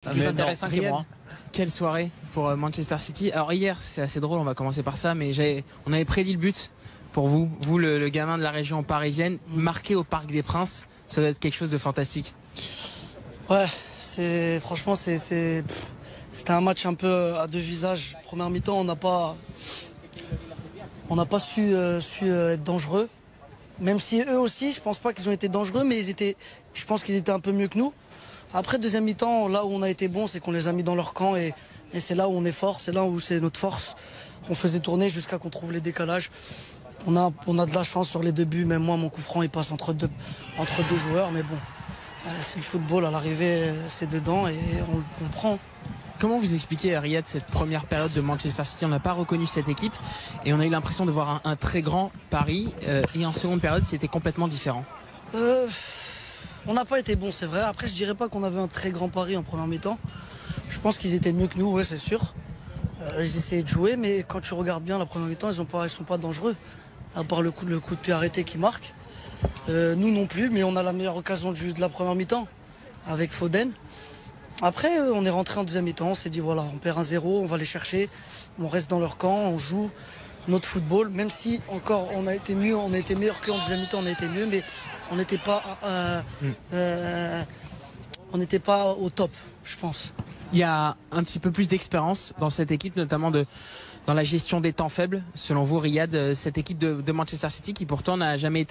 C'est plus intéressant que Riyad, moi. quelle soirée pour Manchester City. Alors hier, c'est assez drôle, on va commencer par ça, mais on avait prédit le but pour vous, le gamin de la région parisienne, marqué au Parc des Princes. Ça doit être quelque chose de fantastique. Ouais, franchement, c'était un match un peu à deux visages. Première mi-temps, on n'a pas su être dangereux. Même si eux aussi, je pense pas qu'ils ont été dangereux, mais je pense qu'ils étaient un peu mieux que nous. Après, deuxième mi-temps, là où on a été bon, c'est qu'on les a mis dans leur camp et c'est là où on est fort, c'est là où c'est notre force. On faisait tourner jusqu'à qu'on trouve les décalages. On a de la chance sur les deux buts, même moi, mon coup franc, il passe entre deux joueurs, mais bon, c'est le football, à l'arrivée, c'est dedans et on prend. Comment vous expliquez, Riyad, cette première période de Manchester City? On n'a pas reconnu cette équipe et on a eu l'impression de voir un très grand Paris. Et en seconde période, c'était complètement différent. On n'a pas été bon, c'est vrai. Après, je dirais pas qu'on avait un très grand Paris en première mi-temps. Je pense qu'ils étaient mieux que nous, ouais, c'est sûr. Ils essayaient de jouer, mais quand tu regardes bien la première mi-temps, ils sont pas dangereux. À part le coup de pied arrêté qui marque. Nous non plus, mais on a la meilleure occasion de la première mi-temps avec Foden. Après, on est rentré en deuxième mi-temps, on s'est dit voilà, on perd 1-0, on va les chercher, on reste dans leur camp, on joue notre football, même si encore on a été mieux, on a été meilleur qu'en deuxième mi-temps, on a été mieux, mais on n'était pas au top, je pense. Il y a un petit peu plus d'expérience dans cette équipe, notamment dans la gestion des temps faibles. Selon vous, Riyad, cette équipe de Manchester City qui pourtant n'a jamais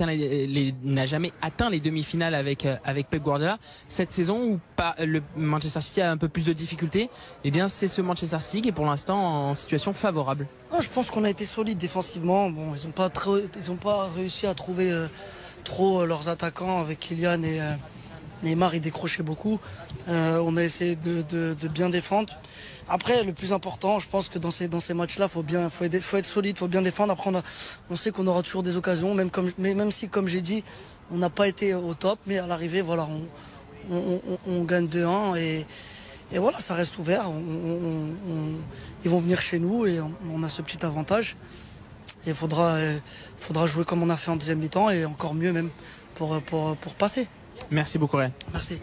atteint les demi-finales avec Pep Guardiola, cette saison où le Manchester City a un peu plus de difficultés, eh bien c'est ce Manchester City qui est pour l'instant en situation favorable. Non, je pense qu'on a été solide défensivement. Bon, ils n'ont pas réussi à trouver trop leurs attaquants avec Kylian et Neymar, ils décrochaient beaucoup. On a essayé de bien défendre. Après, le plus important, je pense que dans ces matchs-là, faut être solide, faut bien défendre. Après, on sait qu'on aura toujours des occasions, même si, comme j'ai dit, on n'a pas été au top, mais à l'arrivée, voilà, on gagne 2-1 et voilà, ça reste ouvert. Ils vont venir chez nous et on a ce petit avantage. Et il faudra jouer comme on a fait en deuxième mi-temps et encore mieux même pour passer. Merci beaucoup, Riyad. Merci.